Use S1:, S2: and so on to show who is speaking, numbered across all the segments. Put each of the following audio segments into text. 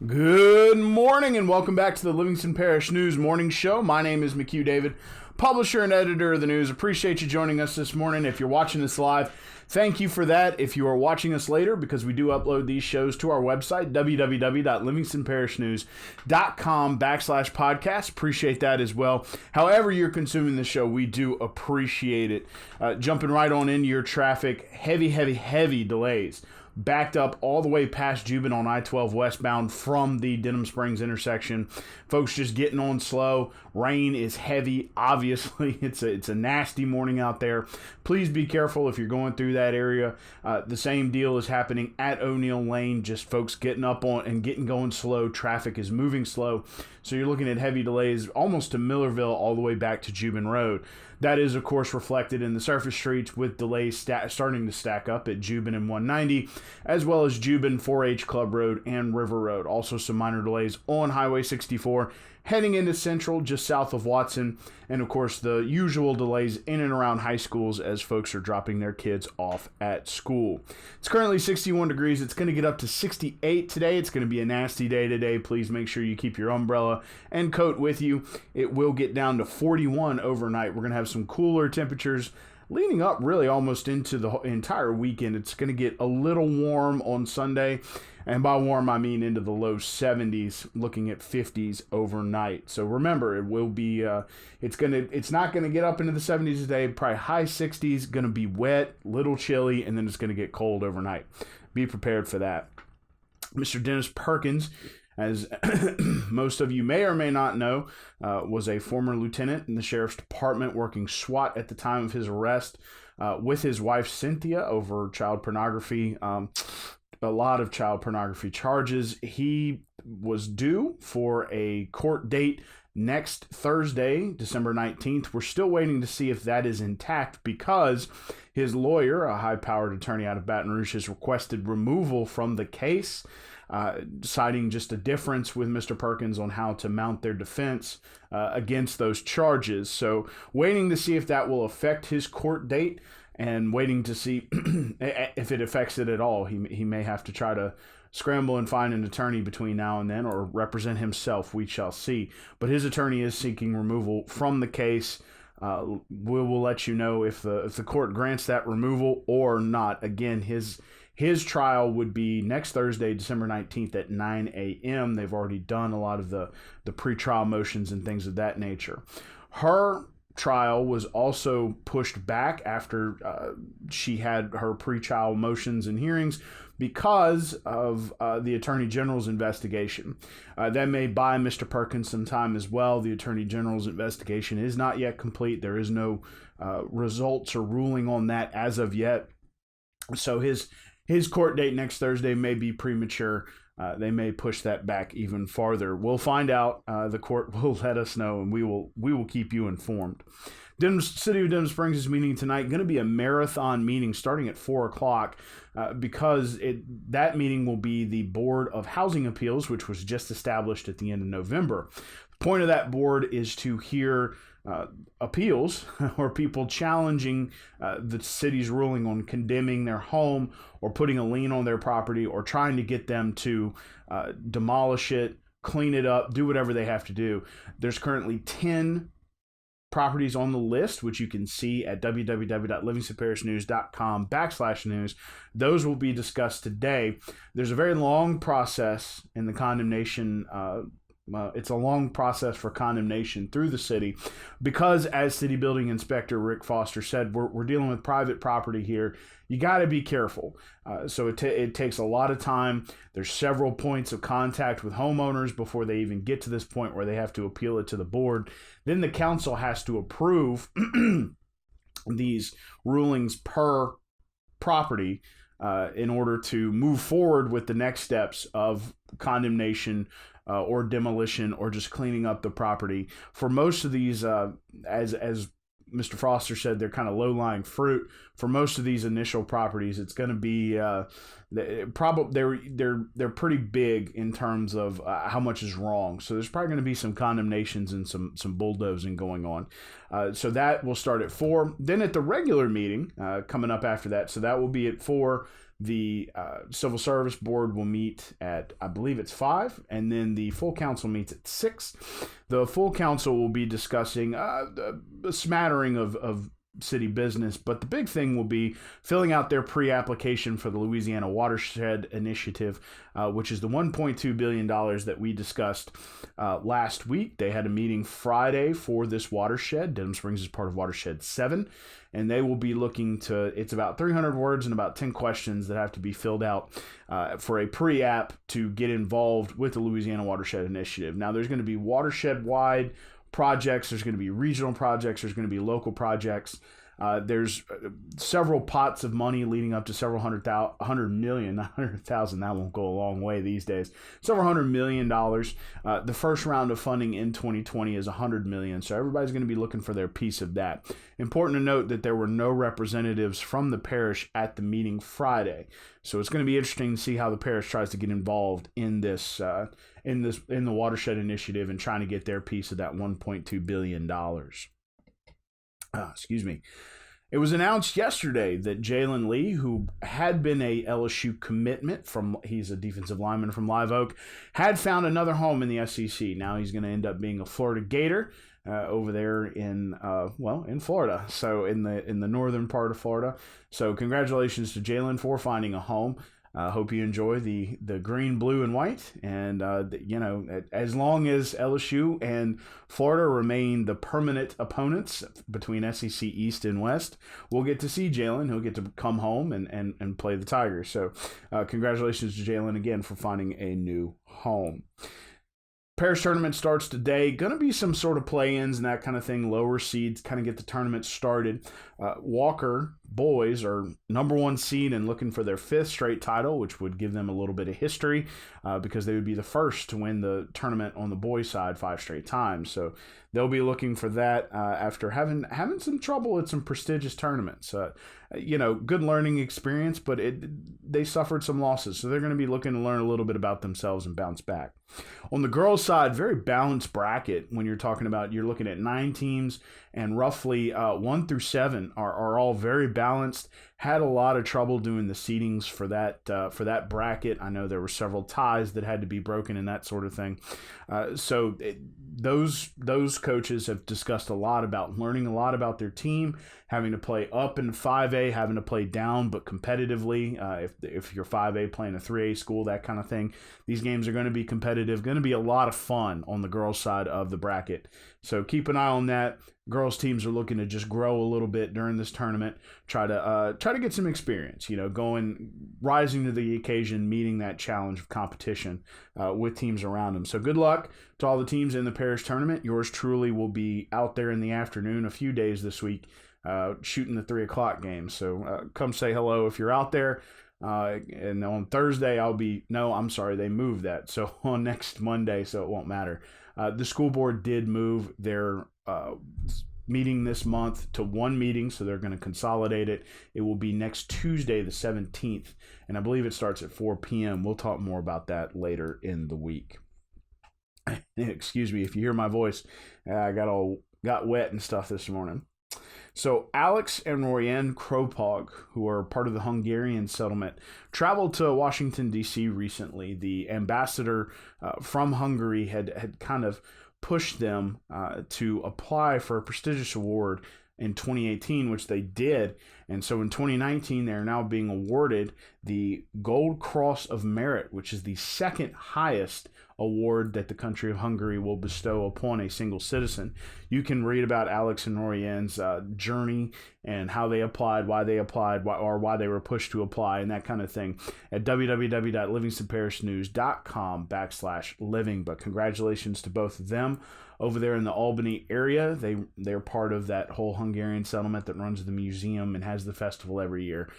S1: Good morning and welcome back to the Livingston Parish News Morning Show. My name is McHugh David, publisher and editor of the news. Appreciate you joining us this morning. If you're watching this live, thank you for that. If you are watching us later, because we do upload these shows to our website, www.livingstonparishnews.com/podcast. Appreciate that as well. However you're consuming the show, we do appreciate it. Jumping right on into your traffic, heavy delays. Backed up all the way past Jubin on I-12 westbound from the Denham Springs intersection. Folks just getting on slow. Rain is heavy. Obviously, it's a nasty morning out there. Please be careful if you're going through that area. The same deal is happening at O'Neill Lane. Just folks getting up on and getting going slow. Traffic is moving slow. So you're looking at heavy delays almost to Millerville all the way back to Jubin Road. That is, of course, reflected in the surface streets with delays starting to stack up at Jubin and 190, as well as Jubin, 4-H Club Road, and River Road. Also some minor delays on Highway 64 heading into Central, just south of Watson, and of course the usual delays in and around high schools as folks are dropping their kids off at school. It's currently 61 degrees. It's going to get up to 68 today. It's going to be a nasty day today. Please make sure you keep your umbrella and coat with you. It will get down to 41 overnight. We're going to have some cooler temperatures leading up really almost into the entire weekend. It's going to get a little warm on Sunday, and by warm I mean into the low 70s, looking at 50s overnight. So remember, it will be it's not going to get up into the 70s today, probably high 60s, going to be wet, little chilly, and then it's going to get cold overnight. Be prepared for that. Mr. Dennis Perkins, as most of you may or may not know, was a former lieutenant in the sheriff's department working SWAT at the time of his arrest with his wife Cynthia over child pornography, a lot of child pornography charges. He was due for a court date next Thursday, December 19th. We're still waiting to see if that is intact because his lawyer, a high-powered attorney out of Baton Rouge, has requested removal from the case, citing just a difference with Mr. Perkins on how to mount their defense against those charges. So waiting to see if that will affect his court date and waiting to see if it affects it at all. He may have to try to scramble and find an attorney between now and then or represent himself. We shall see. But his attorney is seeking removal from the case. We will let you know if the court grants that removal or not. Again, his trial would be next Thursday, December 19th at 9 a.m. They've already done a lot of the pretrial motions and things of that nature. Her trial was also pushed back after she had her pretrial motions and hearings because of the Attorney General's investigation. That may buy Mr. Perkins some time as well. The Attorney General's investigation is not yet complete. There is no results or ruling on that as of yet. So his court date next Thursday may be premature. They may push that back even farther. We'll find out. The court will let us know, and we will keep you informed. City of Denham Springs is meeting tonight. Going to be a marathon meeting starting at 4 o'clock because that meeting will be the Board of Housing Appeals, which was just established at the end of November. The point of that board is to hear appeals or people challenging the city's ruling on condemning their home or putting a lien on their property or trying to get them to demolish it, clean it up, do whatever they have to do. There's currently 10 properties on the list, which you can see at www.livingstonparishnews.com/news. Those will be discussed today. There's a very long process in the condemnation. It's a long process for condemnation through the city because, as City Building Inspector Rick Foster said, we're dealing with private property here. You got to be careful. So it takes a lot of time. There's several points of contact with homeowners before they even get to this point where they have to appeal it to the board. Then the council has to approve these rulings per property in order to move forward with the next steps of condemnation or demolition or just cleaning up the property. For most of these, as Mr. Foster said, they're kind of low-lying fruit. For most of these initial properties, it's going to be they're pretty big in terms of how much is wrong. So there's probably going to be some condemnations and some bulldozing going on. So that will start at 4. Then at the regular meeting coming up after that, so that will be at 4. The Civil Service Board will meet at, I believe it's 5, and then the full council meets at 6. The full council will be discussing a smattering of city business, but the big thing will be filling out their pre-application for the Louisiana Watershed Initiative, which is the $1.2 billion that we discussed last week. They had a meeting Friday for this watershed. Denham Springs is part of Watershed 7, and they will be looking to, it's about 300 words and about 10 questions that have to be filled out for a pre-app to get involved with the Louisiana Watershed Initiative. Now, there's going to be watershed-wide projects, there's going to be regional projects, there's going to be local projects. There's several pots of money leading up to several $100 million, not 100,000. That won't go a long way these days. Several $100 million. The first round of funding in 2020 is $100 million. So everybody's going to be looking for their piece of that. Important to note that there were no representatives from the parish at the meeting Friday. So it's going to be interesting to see how the parish tries to get involved in this, in the Watershed Initiative and trying to get their piece of that $1.2 billion. Excuse me. It was announced yesterday that Jalen Lee, who had been a LSU commitment he's a defensive lineman from Live Oak, had found another home in the SEC. Now he's going to end up being a Florida Gator over there in Florida. So in the northern part of Florida. So congratulations to Jalen for finding a home. Hope you enjoy the green, blue, and white. And, as long as LSU and Florida remain the permanent opponents between SEC East and West, we'll get to see Jalen. He'll get to come home and play the Tigers. So congratulations to Jalen again for finding a new home. Parish tournament starts today. Going to be some sort of play-ins and that kind of thing. Lower seeds kind of get the tournament started. Walker boys are number 1 seed and looking for their 5th straight title, which would give them a little bit of history because they would be the first to win the tournament on the boys' side 5 straight times. So they'll be looking for that after having some trouble at some prestigious tournaments. Good learning experience, but they suffered some losses. So they're going to be looking to learn a little bit about themselves and bounce back. On the girls' side, very balanced bracket when you're looking at 9 teams and roughly 1 through 7 are all very balanced. Had a lot of trouble doing the seedings for that bracket. I know there were several ties that had to be broken and that sort of thing. Those coaches have discussed a lot about learning a lot about their team, having to play up in 5A, having to play down but competitively. If you're 5A playing a 3A school, that kind of thing. These games are going to be competitive, going to be a lot of fun on the girls' side of the bracket. So keep an eye on that. Girls teams are looking to just grow a little bit during this tournament, try to get some experience, rising to the occasion, meeting that challenge of competition with teams around them. So good luck to all the teams in the parish tournament. Yours truly will be out there in the afternoon a few days this week shooting the 3 o'clock game. So come say hello if you're out there. And on Thursday they moved that. So on next Monday, so it won't matter. The school board did move their meeting this month to 1 meeting, so they're going to consolidate it. It will be next Tuesday, the 17th, and I believe it starts at 4 p.m. We'll talk more about that later in the week. Excuse me if you hear my voice. I got wet and stuff this morning. So Alex and Royanne Kropog, who are part of the Hungarian settlement, traveled to Washington, D.C. recently. The ambassador from Hungary had kind of pushed them to apply for a prestigious award in 2018, which they did. And so in 2019, they're now being awarded the Gold Cross of Merit, which is the second highest award that the country of Hungary will bestow upon a single citizen. You can read about Alex and Royanne's journey and how they applied, why they applied, why they were pushed to apply, and that kind of thing at www.livingstonparishnews.com/living. But congratulations to both of them over there in the Albany area. They're part of that whole Hungarian settlement that runs the museum and has the festival every year.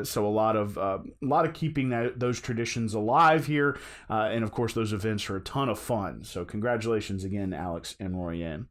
S1: So a lot of keeping those traditions alive here, and of course those events are a ton of fun. So congratulations again, Alex and Royanne.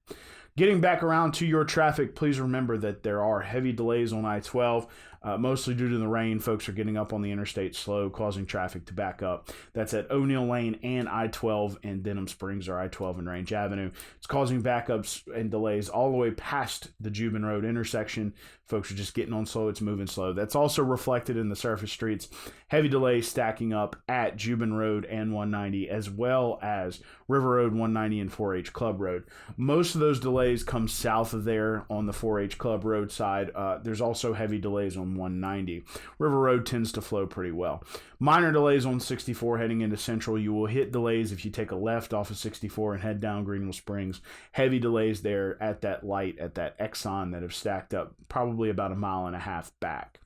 S1: Getting back around to your traffic, please remember that there are heavy delays on I-12. Mostly due to the rain, folks are getting up on the interstate slow, causing traffic to back up. That's at O'Neill Lane and I-12 and Denham Springs, or I-12 and Range Avenue. It's causing backups and delays all the way past the Jubin Road intersection. Folks are just getting on slow. It's moving slow. That's also reflected in the surface streets. Heavy delays stacking up at Jubin Road and 190, as well as River Road, 190, and 4H Club Road. Most of those delays come south of there on the 4H Club Road side. There's also heavy delays on 190. River Road tends to flow pretty well. Minor delays on 64 heading into Central. You will hit delays if you take a left off of 64 and head down Greenville Springs. Heavy delays there at that light, at that Exxon, that have stacked up probably about a mile and a half back.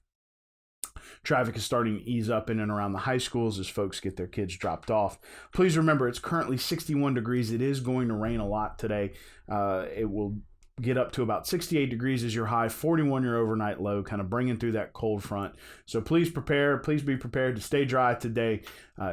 S1: Traffic is starting to ease up in and around the high schools as folks get their kids dropped off. Please remember, it's currently 61 degrees. It is going to rain a lot today. It will get up to about 68 degrees as your high, 41 your overnight low, kind of bringing through that cold front. So please prepare. Please be prepared to stay dry today.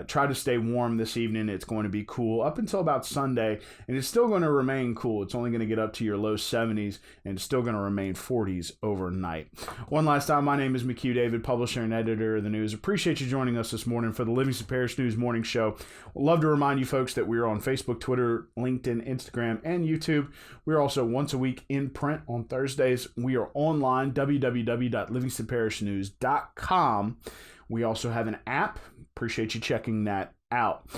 S1: Try to stay warm this evening. It's going to be cool up until about Sunday, and it's still going to remain cool. It's only going to get up to your low 70s, and it's still going to remain 40s overnight. One last time, my name is McHugh David, publisher and editor of the news. Appreciate you joining us this morning for the Livingston Parish News Morning Show. Love to remind you folks that we're on Facebook, Twitter, LinkedIn, Instagram, and YouTube. We're also once a week in print on Thursdays. We are online, www.livingstonparishnews.com. We also have an app. Appreciate you checking that out.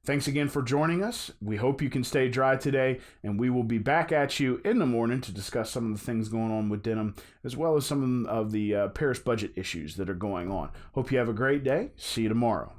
S1: Thanks again for joining us. We hope you can stay dry today, and we will be back at you in the morning to discuss some of the things going on with Denham, as well as some of the parish budget issues that are going on. Hope you have a great day. See you tomorrow.